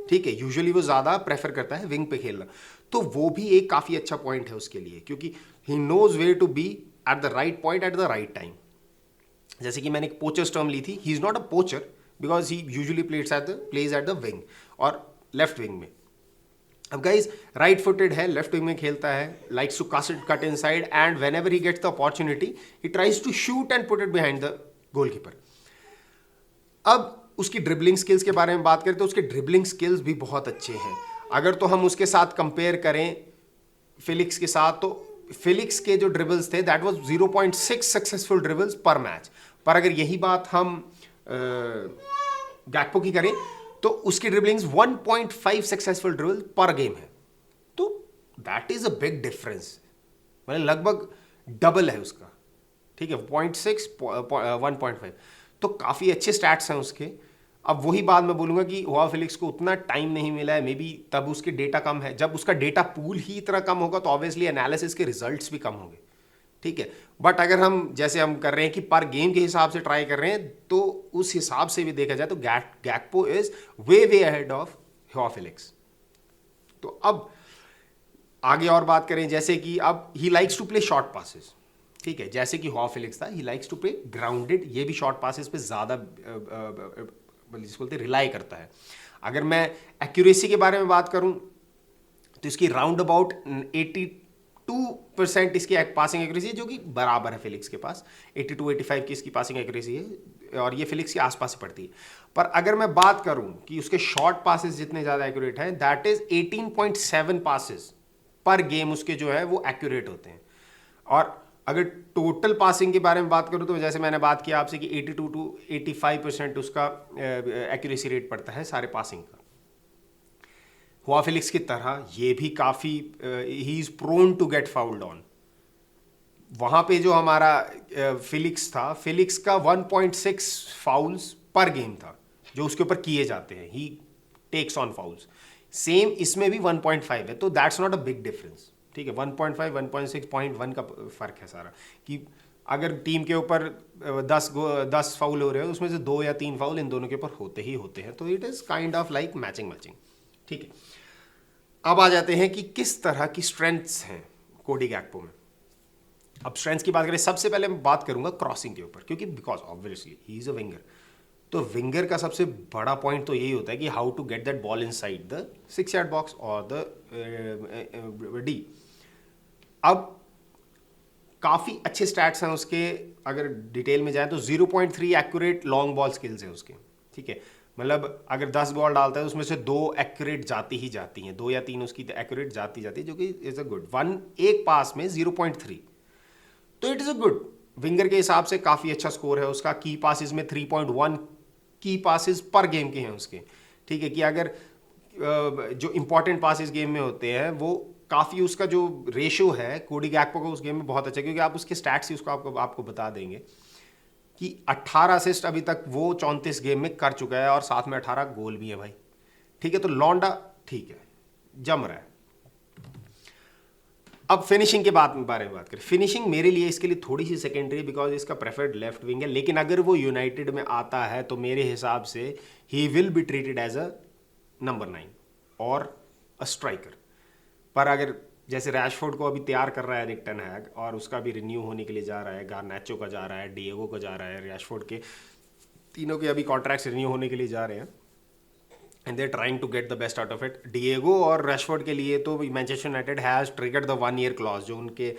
ठीक है, यूजुअली वो ज़्यादा प्रेफर करता है विंग पे खेलना। तो वो भी एक काफ़ी अच्छा पॉइंट है उसके लिए, क्योंकि he knows where to be at the right point at the right time. जैसे कि मैंने एक पोचर्स टर्म ली थी, he is not a poacher because he usually plays at the wing और लेफ्ट विंग में। अब गाइज राइट फुटेड है, लेफ्ट विंग में खेलता है, likes to cut inside and whenever he gets the opportunity he tries to shoot and put it behind the goalkeeper. अब उसकी dribbling skills के बारे में बात करें तो उसके ड्रिबलिंग स्किल्स भी बहुत अच्छे हैं। अगर तो हम उसके साथ कंपेयर करें फिलिक्स के साथ, तो फिलिक्स के जो ड्रिबल्स थे दैट वाज 0.6 सक्सेसफुल ड्रिबल्स पर मैच। पर अगर यही बात हम गैक्पो की करें तो उसकी ड्रिबलिंग्स 1.5 सक्सेसफुल ड्रिबल पर गेम है। तो that is a big difference, मतलब लगभग डबल है उसका, ठीक है, 0.6 1.5, तो काफ़ी अच्छे स्टैट्स हैं उसके। अब वही बात मैं बोलूँगा कि हुआ फिलिक्स को उतना टाइम नहीं मिला है, मे बी तब उसके डेटा कम है। जब उसका डेटा पूल ही इतना कम होगा तो ऑब्वियसली एनालिसिस के रिजल्ट्स भी कम होंगे, ठीक है। बट अगर हम जैसे हम कर रहे हैं कि पर गेम के हिसाब से ट्राई कर रहे हैं, तो उस हिसाब से भी देखा जाए तो Gakpo is way ahead of Joao Felix. तो अब आगे और बात करें, जैसे कि अब he likes to play short passes, ठीक है, जैसे कि हुआ फिलिक्स था, he likes to play grounded, ये भी शॉर्ट पासेस पे ज़्यादा जिसको बोलते हैं रिलाई करता है। अगर मैं एक्यूरेसी के बारे में बात करूं तो इसकी राउंड अबाउट 82% इसकी पासिंग एक्यूरेसी है, जो कि बराबर है फिलिक्स के पास। 82-85 की इसकी पासिंग एक्यूरेसी है और ये फिलिक्स के आसपास ही पड़ती है। पर अगर मैं बात करूं कि उसके शॉर्ट पासेस जितने ज़्यादा एक्यूरेट हैं, दैट इज 18.7 पासेस पर गेम उसके जो है वो एक्यूरेट होते हैं। और अगर टोटल पासिंग के बारे में बात करूं तो जैसे मैंने बात किया आपसे कि 82 to 85% उसका एक्यूरेसी रेट पड़ता है सारे पासिंग का। हुआ फिलिक्स की तरह ये भी काफ़ी he is prone to get fouled on. वहाँ पे जो हमारा फिलिक्स था, फिलिक्स का 1.6 फाउल्स पर गेम था जो उसके ऊपर किए जाते हैं, ही टेक्स ऑन फाउल्स। सेम इसमें भी 1.5 है, तो that's not a big difference, ठीक है। 1.5 1.6 0.1 का फ़र्क है सारा, कि अगर टीम के ऊपर 10 फाउल हो रहे हो, उसमें से 2 या 3 फाउल इन दोनों के ऊपर होते ही होते हैं, तो it is kind of like matching, ठीक है। अब आ जाते हैं कि किस तरह की स्ट्रेंथ्स हैं कोडी गैक्पो में। अब स्ट्रेंथ्स की बात करें, सबसे पहले मैं बात करूंगा क्रॉसिंग के ऊपर, क्योंकि because obviously he is a winger, तो विंगर का सबसे बड़ा पॉइंट तो यही होता है कि how to get that ball inside the 6 yard box और द डी। अब काफ़ी अच्छे स्टैट्स हैं उसके, अगर डिटेल में जाए तो 0.3 एक्यूरेट लॉन्ग बॉल स्किल्स हैं उसके, ठीक है। मतलब अगर 10 बॉल डालता है उसमें से 2 एक्यूरेट जाती ही जाती हैं, 2 या 3 उसकी एक्यूरेट जाती है, जो कि इज़ अ गुड। एक पास में 0.3, तो it is a good, winger के हिसाब से काफ़ी अच्छा स्कोर है उसका। की पासिस में 3.1 की पासिस पर गेम के हैं उसके, ठीक है, कि अगर जो इंपॉर्टेंट पासिस गेम में होते हैं वो काफ़ी, उसका जो रेशियो है कोडी गैक्पो का उस गेम में बहुत अच्छा, क्योंकि आप उसके स्टैट्स ही उसको आपको बता देंगे कि 18 असिस्ट अभी तक वो 34 गेम में कर चुका है और साथ में 18 गोल भी है भाई। ठीक है, तो लौंडा ठीक है, जम रहा है। अब फिनिशिंग के बारे में बात करें। फिनिशिंग मेरे लिए इसके लिए थोड़ी सी सेकेंडरी, बिकॉज इसका प्रेफर्ड लेफ्ट विंग है, लेकिन अगर वो यूनाइटेड में आता है तो मेरे हिसाब से he will be treated as a number 9 और अ स्ट्राइकर। पर अगर जैसे रैशफोर्ड को अभी तैयार कर रहा है एरिक टेन हैग, और उसका भी रिन्यू होने के लिए जा रहा है, गार्नाचो का जा रहा है, डिएगो का जा रहा है, रैशफोर्ड के तीनों के अभी कॉन्ट्रैक्ट्स रिन्यू होने के लिए जा रहे हैं, and they are trying to get the best out of it. Diego और रैशफोर्ड के लिए तो Manchester United has triggered the 1 year clause जो उनके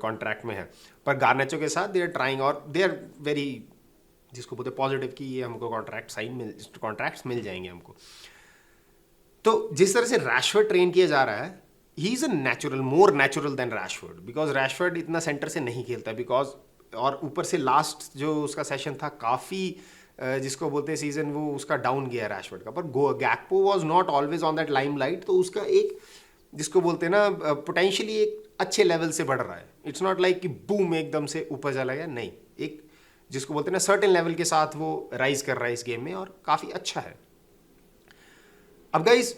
कॉन्ट्रैक्ट में है, पर गार्नाचो के साथ दे आर ट्राइंग, और दे आर वेरी, जिसको बोलते पॉजिटिव कि ये हमको कॉन्ट्रैक्ट्स मिल जाएंगे हमको। तो जिस तरह से रैशफोर्ड ट्रेन किया जा रहा है, he is a natural, more natural than Rashford, because Rashford इतना सेंटर से नहीं खेलता, बिकॉज और ऊपर से लास्ट जो उसका सेशन था काफ़ी जिसको बोलते हैं सीजन, वो उसका डाउन गया रैशफोर्ड का, पर Gakpo was not always on that limelight, तो उसका एक जिसको बोलते हैं ना पोटेंशियली एक अच्छे लेवल से बढ़ रहा है। इट्स नॉट लाइक कि बूम एकदम से ऊपर चला गया, नहीं, एक जिसको बोलते हैं ना सर्टेन लेवल के साथ वो राइज कर रहा है इस गेम में, और काफ़ी अच्छा है। अब गाइस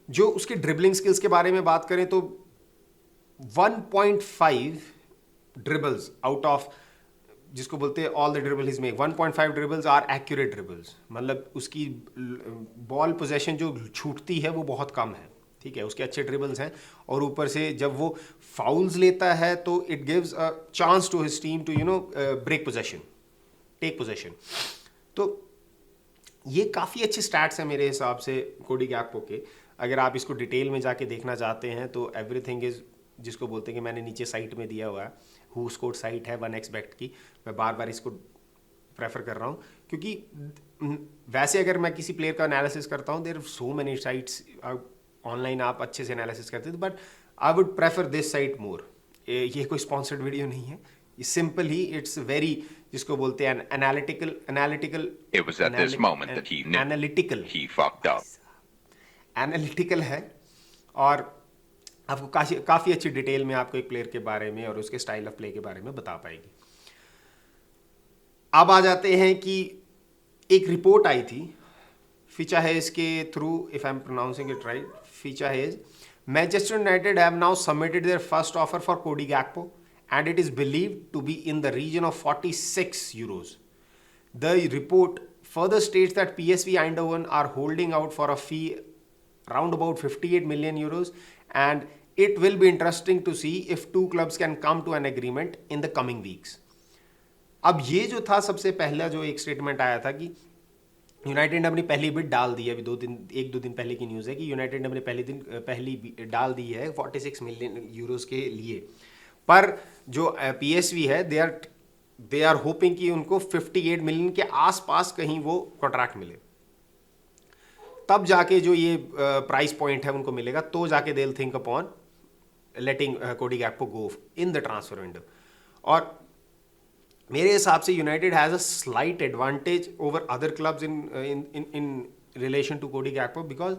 जो उसके ड्रिबलिंग स्किल्स के बारे में बात करें तो 1.5 ड्रिबल्स आउट ऑफ, जिसको बोलते हैं all the dribble his make, 1.5 dribbles are accurate dribbles, मतलब उसकी बॉल पोजेशन जो छूटती है वो बहुत कम है। ठीक है, उसके अच्छे ड्रिबल्स हैं, और ऊपर से जब वो फाउल्स लेता है तो it gives a chance to his team to break possession, take possession. तो ये काफ़ी अच्छे स्टैट्स हैं मेरे हिसाब से कोडी गैक्पो के। अगर आप इसको डिटेल में जाके देखना चाहते हैं तो एवरीथिंग इज़, जिसको बोलते हैं कि मैंने नीचे साइट में दिया हुआ है, हु स्कोर्ड साइट है 1xBet की, मैं बार बार इसको प्रेफर कर रहा हूँ, क्योंकि वैसे अगर मैं किसी प्लेयर का एनालिसिस करता हूँ, there so many sites online, आप अच्छे से एनालिसिस करते हैं, but I would prefer this site more. ये कोई स्पॉन्सर्ड वीडियो नहीं है, ये सिंपल ही इट्स वेरी, जिसको बोलते हैं analytical It was at this moment that he knew analytical he fucked up. Analytical है, और आपको काफ़ी अच्छी डिटेल में आपको एक प्लेयर के बारे में और उसके स्टाइल ऑफ प्ले के बारे में बता पाएगी। अब आ जाते हैं कि एक रिपोर्ट आई थी फीचा हेज के थ्रू, if I am pronouncing it right, Fichajes, Manchester United have now submitted their first offer for Cody Gakpo and it is believed to be in the region of 46 euros. The report further states that PSV Eindhoven are holding out for a fee around about 58 million euros, and it will be interesting to see if two clubs can come to an agreement in the coming weeks. अब ये जो था सबसे पहला जो एक statement आया था कि यूनाइटेड ने अपनी पहली बिड डाल दी है, अभी एक दो दिन पहले की न्यूज़ है कि यूनाइटेड ने अपनी पहली बिड डाल दी है 46 मिलियन यूरोस के लिए, पर जो PSV है दे आर होपिंग कि उनको 58 मिलियन के आसपास कहीं वो कॉन्ट्रैक्ट मिले, तब जाके जो ये प्राइस पॉइंट है उनको मिलेगा, तो जाके they will think upon letting Cody Gakpo go in the transfer window. और मेरे हिसाब से United has a slight advantage over other clubs in relation to Cody Gakpo, because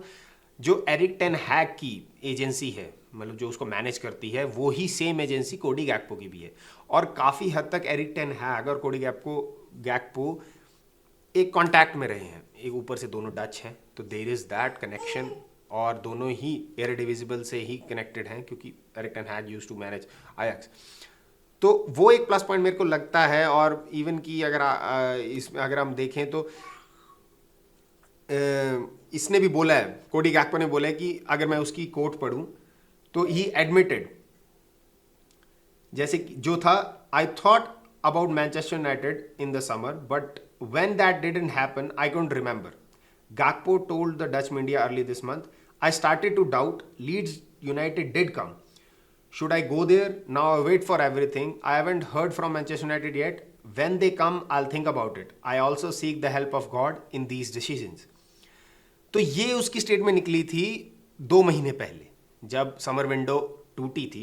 जो एरिक टेन हैग की एजेंसी है, मतलब जो उसको मैनेज करती है, वो ही सेम एजेंसी कोडी गैक्पो की भी है, और काफ़ी हद तक एरिक टेन हैग और कोडी गैक्पो एक कांटेक्ट में रहे हैं, एक ऊपर से दोनों डच हैं, तो देयर इज़ दैट कनेक्शन, और दोनों ही एयरडिविजिबल से ही कनेक्टेड हैं, क्योंकि Erik ten Hag used to manage Ajax, तो वो एक प्लस पॉइंट मेरे को लगता है। और इवन की इसमें अगर हम देखें तो इसने भी बोला है, कोडी गैक्पो ने बोला है कि अगर मैं उसकी कोट पढ़ूं तो ही एडमिटेड, जैसे जो था, I thought about Manchester United in the summer, but when that didn't happen I can't remember. Gakpo told the Dutch media early this month, I started to doubt, Leeds United did come, should I go there? Now I wait for everything. I haven't heard from Manchester United yet. When they come, I'll think about it. I also seek the help of God in these decisions. तो ये उसकी statement निकली थी 2 महीने पहले, जब summer window टूटी थी,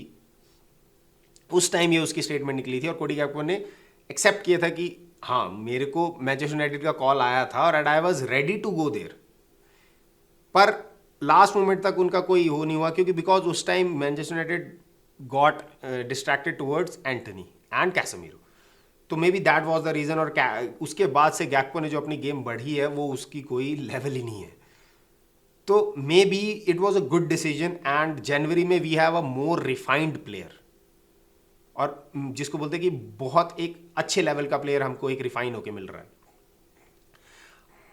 उस टाइम ये उसकी स्टेटमेंट निकली थी, और कोडी गैक्पो ने एक्सेप्ट किया था कि हाँ, मेरे को मैनचेस्टर यूनाइटेड का कॉल आया था और I was ready to go there, पर लास्ट मोमेंट तक उनका कोई हो नहीं हुआ, क्योंकि बिकॉज उस time Manchester United got distracted towards Antony and Casemiro. तो maybe that was the reason. और उसके बाद से गैक्पो ने जो अपनी गेम बढ़ी है वो उसकी कोई लेवल ही नहीं है। तो maybe it was a good decision, and January में we have a more refined player, और जिसको बोलते हैं कि बहुत एक अच्छे लेवल का प्लेयर हमको एक रिफाइन होके मिल रहा है।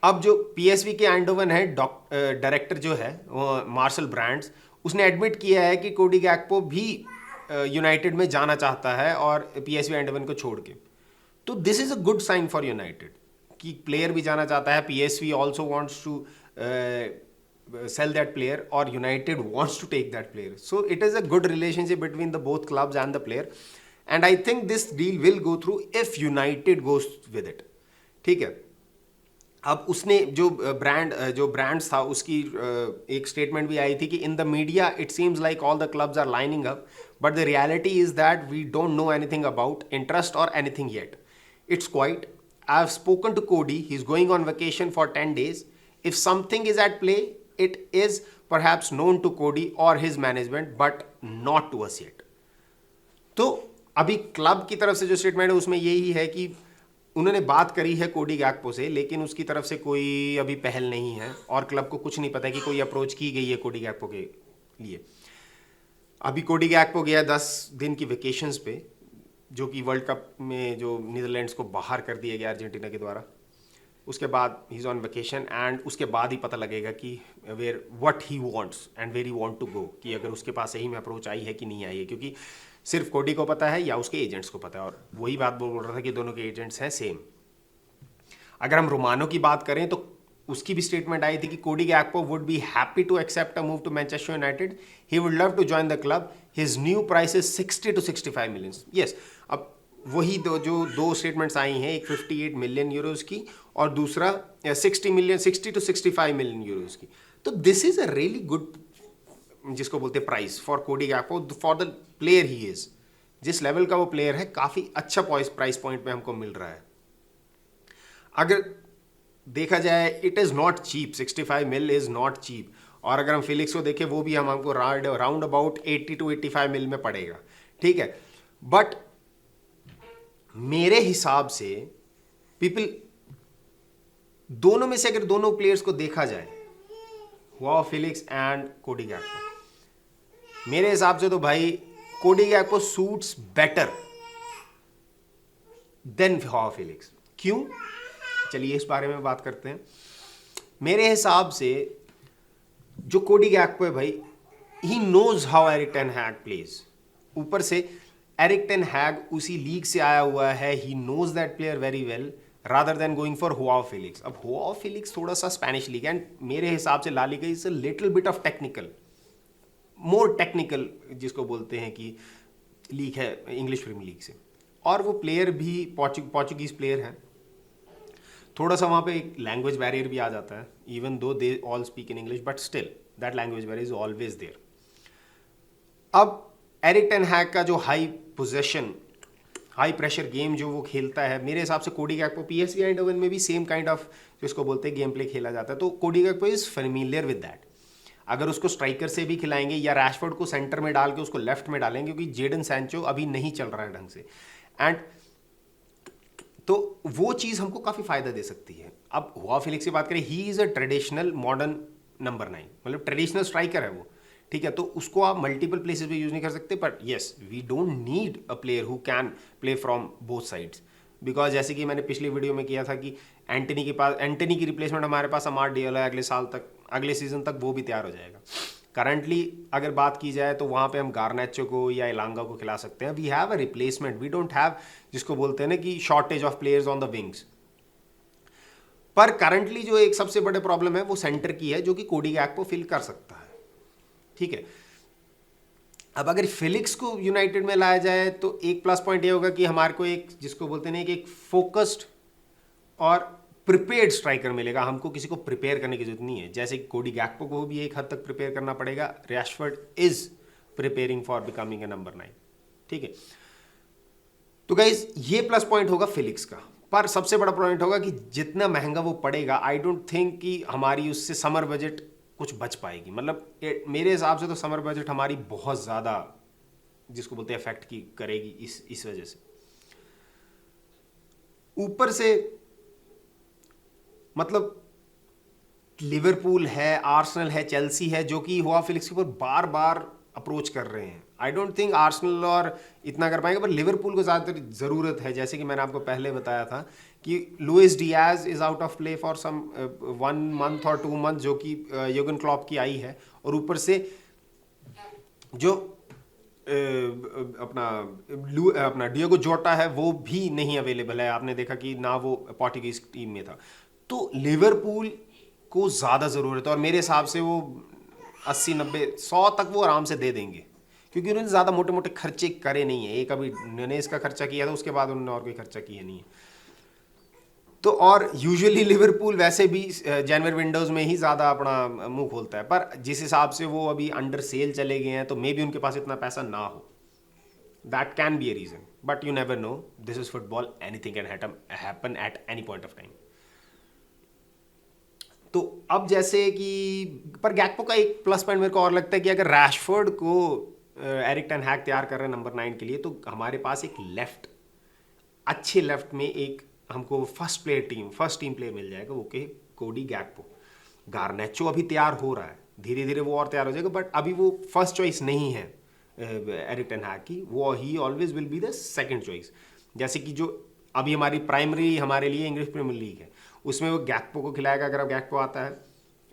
अब जो पीएसवी के एंडोवन है डायरेक्टर जो है वो मार्शल ब्रांड्स, उसने एडमिट किया है कि कोडी गैक्पो भी यूनाइटेड में जाना चाहता है और पीएसवी एंडोवन को छोड़ के। तो this is a good sign for United कि प्लेयर भी जाना चाहता है, PSV also wants to sell that player, or United wants to take that player. So it is a good relationship between the both clubs and the player, and I think this deal will go through if United goes with it. ठीक है। अब उसने जो brands था उसकी एक statement भी आई थी कि in the media it seems like all the clubs are lining up, but the reality is that we don't know anything about interest or anything yet. It's quiet. I've spoken to Cody. He's going on vacation for 10 days. If something is at play, it is perhaps known to Cody or his management, but not to us yet. तो अभी club की तरफ से जो statement है उसमें यही है कि उन्होंने बात करी है कोडी गैक्पो से, लेकिन उसकी तरफ से कोई अभी पहल नहीं है और क्लब को कुछ नहीं पता है कि कोई अप्रोच की गई है कोडी गैक्पो के लिए. अभी कोडी गैक्पो गया 10 दिन की वेकेशंस पे, जो कि वर्ल्ड कप में जो नीदरलैंड्स को बाहर कर दिया गया अर्जेंटीना के द्वारा. उसके बाद he is on vacation, and उसके बाद ही पता लगेगा कि where what he wants and where he want to go, कि अगर उसके पास सही में अप्रोच आई है कि नहीं आई है, क्योंकि सिर्फ कोडी को पता है या उसके एजेंट्स को पता है. और वही बात बोल रहा था कि दोनों के एजेंट्स हैं सेम. अगर हम रोमानो की बात करें तो उसकी भी स्टेटमेंट आई थी कि Cody Gakpo would be happy to accept a move to Manchester United. He would love to join the club. His new price is 60 to 65 million. Yes, अब वही दो स्टेटमेंट्स आई हैं, एक 58 मिलियन यूरोज की और दूसरा 60 to 65 मिलियन यूरोज की. तो this is a really good, जिसको बोलते हैं price for Cody Gakpo, for the player he is. जिस लेवल का वो प्लेयर है काफ़ी अच्छा प्राइस पॉइंट पे हमको मिल रहा है. अगर देखा जाए it is not cheap, 65 mil is not cheap. और अगर हम फिलिक्स को देखें वो भी हमको राउंड अबाउट 80 to 85 मिल में पड़ेगा. ठीक है, बट मेरे हिसाब से पीपल दोनों में से अगर दोनों प्लेयर्स को देखा जाए, वाओ फिलिक्स एंड कोडी गैक्पो, मेरे हिसाब से तो भाई Cody Gakpo suits better than João Felix. क्यों? चलिए इस बारे में बात करते हैं. मेरे हिसाब से जो कोडी गैक्पो है भाई, he knows how Erik ten Hag plays. ऊपर से एरिक टेन हैग उसी लीग से आया हुआ है. He knows that player very well rather than going for João Felix. अब हुआओ फिलिक्स थोड़ा सा स्पेनिश लीग, एंड मेरे हिसाब से La Liga is a little bit of technical, more technical जिसको बोलते हैं कि लीग है इंग्लिश प्रीमियर लीग से. और वो प्लेयर भी पोर्चुगीज प्लेयर हैं. थोड़ा सा वहाँ पे एक लैंग्वेज बैरियर भी आ जाता है, even though they all speak in English, but still that language barrier is always there. अब एरिक टेन हैग का जो high possession, high pressure game जो वो खेलता है, मेरे हिसाब से कोडी गैक्पो पीएसवी एंडोवन में भी सेम काइंड ऑफ जिसको बोलते हैं गेम प्ले खेला जाता है. तो Cody गैक्पो is familiar with that. अगर उसको स्ट्राइकर से भी खिलाएंगे या रैशफोर्ड को सेंटर में डाल के उसको लेफ्ट में डालेंगे, क्योंकि जेडन सैंचो अभी नहीं चल रहा है ढंग से, एंड तो वो चीज़ हमको काफ़ी फायदा दे सकती है. अब हुआ फिलिक्स की बात करें, ही is a traditional modern number 9, मतलब ट्रेडिशनल स्ट्राइकर है वो. ठीक है, तो उसको आप मल्टीपल प्लेसेस पे यूज़ नहीं कर सकते, but yes we don't need a player who can play from both sides. Because जैसे कि मैंने पिछली वीडियो में किया था कि एंटनी की रिप्लेसमेंट हमारे पास अमार डियोल है. अगले सीजन तक वो भी तैयार हो जाएगा. करंटली अगर बात की जाए तो वहाँ पे हम गार्नाचो को या इलांगा को खिला सकते हैं. We have a replacement, we don't have जिसको बोलते हैं ना कि shortage of players on the wings. पर करंटली जो एक सबसे बड़े प्रॉब्लम है वो सेंटर की है, जो कि कोडी गैक्पो फिल कर सकता है. ठीक है, अब अगर फिलिक्स को यूनाइटेड में लाया जाए तो एक प्लस पॉइंट ये होगा कि हमारे को एक जिसको बोलते हैं कि एक फोकस्ड और प्रिपेयर्ड स्ट्राइकर मिलेगा. हमको किसी को प्रिपेयर करने की जरूरत नहीं है. जैसे कोडी गैक्पो को भी एक हद तक प्रिपेयर करना पड़ेगा, Rashford is preparing for becoming a number 9. ठीक है, तो गाइज ये प्लस पॉइंट होगा फिलिक्स का. पर सबसे बड़ा पॉइंट होगा कि जितना महंगा वो पड़ेगा, आई डोंट थिंक कि हमारी उससे समर बजट कुछ बच पाएगी. मतलब मेरे हिसाब से तो समर बजट हमारी बहुत ज़्यादा जिसको बोलते हैं इफेक्ट की करेगी इस वजह से. ऊपर से मतलब लिवरपूल है, आर्सेनल है, चेल्सी है, जो कि हुआ फिलिक्स के ऊपर बार बार अप्रोच कर रहे हैं। आई डोंट थिंक आर्सेनल और इतना कर पाएंगे, पर लिवरपूल को ज़्यादातर ज़रूरत है, जैसे कि मैंने आपको पहले बताया था कि Luis Diaz is out of play for some 1 month और 2 मंथ, जो कि योगन क्लॉप की आई है। और ऊपर से जो अपना डियोगो जोटा है वो भी नहीं अवेलेबल है। आपने देखा कि ना वो पोर्टुगीज टीम में था। तो लिवरपूल को ज़्यादा ज़रूरत है, और मेरे हिसाब से वो 80 90 100 तक वो आराम से दे देंगे, क्योंकि उन्होंने ज़्यादा मोटे मोटे खर्चे करे नहीं है। एक अभी नुनेज़ इसका खर्चा किया था, उसके बाद उन्होंने और कोई खर्चा किया नहीं है। तो और यूजुअली लिवरपूल वैसे भी जनवरी विंडोज़ में ही ज़्यादा अपना मुंह खोलता है, पर जिस हिसाब से वो अभी अंडर सेल चले गए हैं, तो मे बी उनके पास इतना पैसा ना हो। That can be a reason, but you never know, this is football, anything can happen at any point of time. तो अब जैसे कि पर गैक्पो का एक प्लस पॉइंट मेरे को और लगता है कि अगर रैशफोर्ड को एरिक टेन हैग तैयार कर रहे हैं नंबर 9 के लिए, तो हमारे पास एक अच्छे लेफ्ट में एक हमको फर्स्ट टीम प्लेयर मिल जाएगा, वो के कोडी गैक्पो। गार्नेचो अभी तैयार हो रहा है, धीरे धीरे वो और तैयार हो जाएगा, बट अभी वो फर्स्ट चॉइस नहीं है एरिक टेन हैग की, वो ही always will be the second choice. जैसे कि जो अभी हमारी प्राइमरी हमारे लिए इंग्लिश प्रीमियर लीग है, उसमें वो गैक्पो को खिलाएगा अगर अब गैक्पो आता है,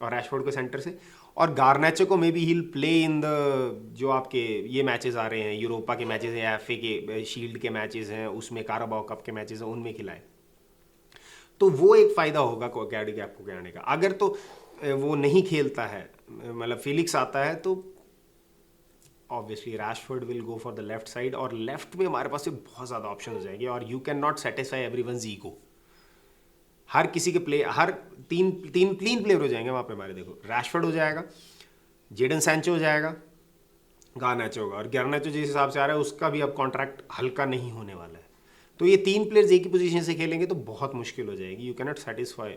और रैशफोर्ड को सेंटर से, और गार्नेचो को may be hill play in the जो आपके ये मैचेस आ रहे हैं, यूरोपा के मैचेस हैं, एफए के शील्ड के मैचेस हैं, उसमें काराबाओ कप के मैचेस हैं, उनमें खिलाए। तो वो एक फ़ायदा होगा कोडी गैक्पो के आने का। अगर तो वो नहीं खेलता है, मतलब फिलिक्स आता है, तो obviously Rashford will go for the left side, और लेफ्ट में हमारे पास से बहुत ज़्यादा ऑप्शन हो जाएंगे, और you can not satisfy everyone's ego. हर किसी के हर तीन प्लेयर हो जाएंगे वहाँ पे हमारे। देखो, रैशफोर्ड हो जाएगा, जेडन सैंचो हो जाएगा, गार्नेचो होगा, और गार्नेचो जिस हिसाब से आ रहा है उसका भी अब कॉन्ट्रैक्ट हल्का नहीं होने वाला है। तो ये 3 प्लेयर्स एक ही पोजीशन से खेलेंगे तो बहुत मुश्किल हो जाएगी, यू कैन नॉट सेटिस्फाई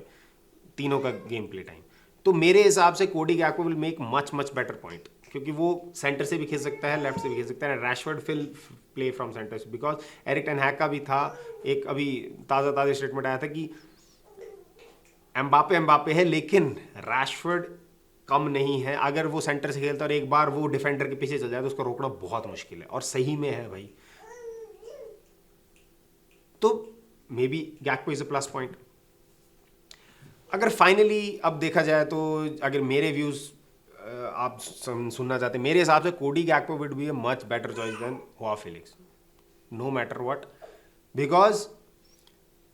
तीनों का गेम प्ले टाइम। तो मेरे हिसाब से Cody Gakpo will make much better point, क्योंकि वो सेंटर से भी खेल सकता है, लेफ्ट से भी खेल सकता है। Rashford will play from centre, because Erik ten Hag का भी था एक अभी ताज़ा स्टेटमेंट आया था कि एम्बापे है, लेकिन रैशफोर्ड कम नहीं है। अगर वो सेंटर से खेलता और एक बार वो डिफेंडर के पीछे चल जाए तो उसको रोकना बहुत मुश्किल है, और सही में है भाई। तो maybe Gakpo is a plus point. अगर फाइनली अब देखा जाए तो अगर मेरे व्यूज आप सुनना चाहते हैं, मेरे हिसाब से Cody Gakpo would be a much better choice than João Felix, no matter what, because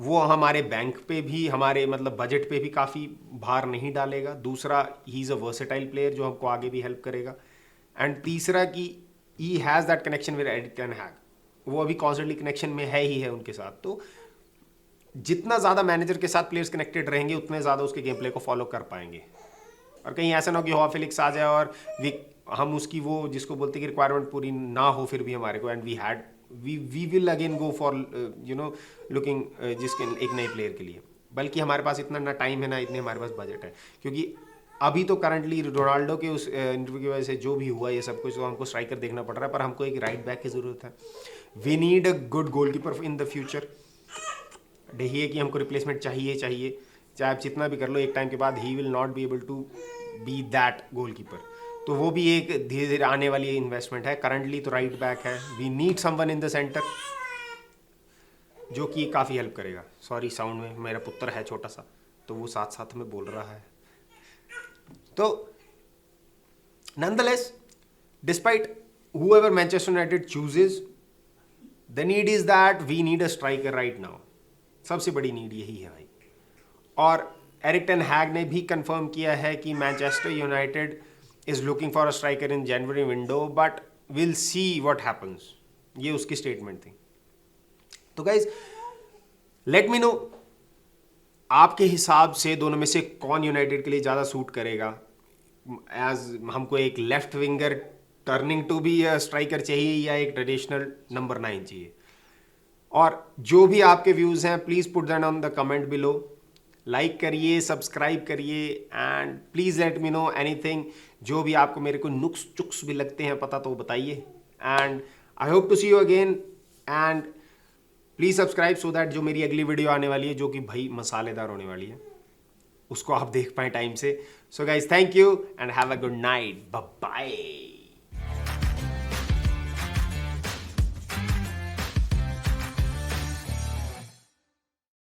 वो हमारे बैंक पे भी, हमारे मतलब बजट पे भी काफ़ी भार नहीं डालेगा। दूसरा, he is a versatile player जो हमको आगे भी हेल्प करेगा। एंड तीसरा कि he has that connection with Erik ten Hag, वो अभी कॉन्स्टेंटली कनेक्शन में है ही है उनके साथ। तो जितना ज़्यादा मैनेजर के साथ प्लेयर्स कनेक्टेड रहेंगे, उतने ज़्यादा उसके गेम प्ले को फॉलो कर पाएंगे। और कहीं ऐसा ना हो कि हुआ फिलिक्स आ जाए और हम उसकी वो जिसको बोलते हैं कि रिक्वायरमेंट पूरी ना हो फिर भी हमारे को, and we will again go for looking जिसके एक नए प्लेयर के लिए। बल्कि हमारे पास इतना ना टाइम है ना इतने हमारे पास बजट है, क्योंकि अभी तो करंटली रोनाल्डो के उस इंटरव्यू की वजह से जो भी हुआ ये सब कुछ, तो हमको स्ट्राइकर देखना पड़ रहा है, पर हमको एक राइट बैक की ज़रूरत है। We need a good goalkeeper in the future. De Gea हमको रिप्लेसमेंट चाहिए, चाहे आप जितना भी कर लो, एक टाइम के बाद he will not be able to be that goalkeeper. तो वो भी एक धीरे धीरे आने वाली इन्वेस्टमेंट है। करंटली तो राइट बैक है, we need someone in the centre जो कि काफ़ी हेल्प करेगा। सॉरी, साउंड में मेरा पुत्र है छोटा सा, तो वो साथ साथ में बोल रहा है। तो nonetheless, despite whoever Manchester United chooses, the need is that we need a striker right now. सबसे बड़ी नीड यही है भाई। और एरिक टेन हैग ने भी कंफर्म किया है कि Manchester United is looking for a striker in January window, but will see what happens. ये उसकी स्टेटमेंट थी। तो गाइज, लेट मी नो आपके हिसाब से दोनों में से कौन यूनाइटेड के लिए ज़्यादा सूट करेगा। एज हमको एक left winger turning to be striker चाहिए, या एक ट्रेडिशनल नंबर 9 चाहिए। और जो भी आपके व्यूज़ हैं, please put that on the comment below. Like करिए, सब्सक्राइब करिए, and please let me know anything. जो भी आपको मेरे को नुक्स चुक्स भी लगते हैं पता, तो बताइए। And I hope to see you again, and please subscribe so that जो मेरी अगली वीडियो आने वाली है जो कि भाई मसालेदार होने वाली है उसको आप देख पाए टाइम से. So guys thank you and have a good night. Bye bye.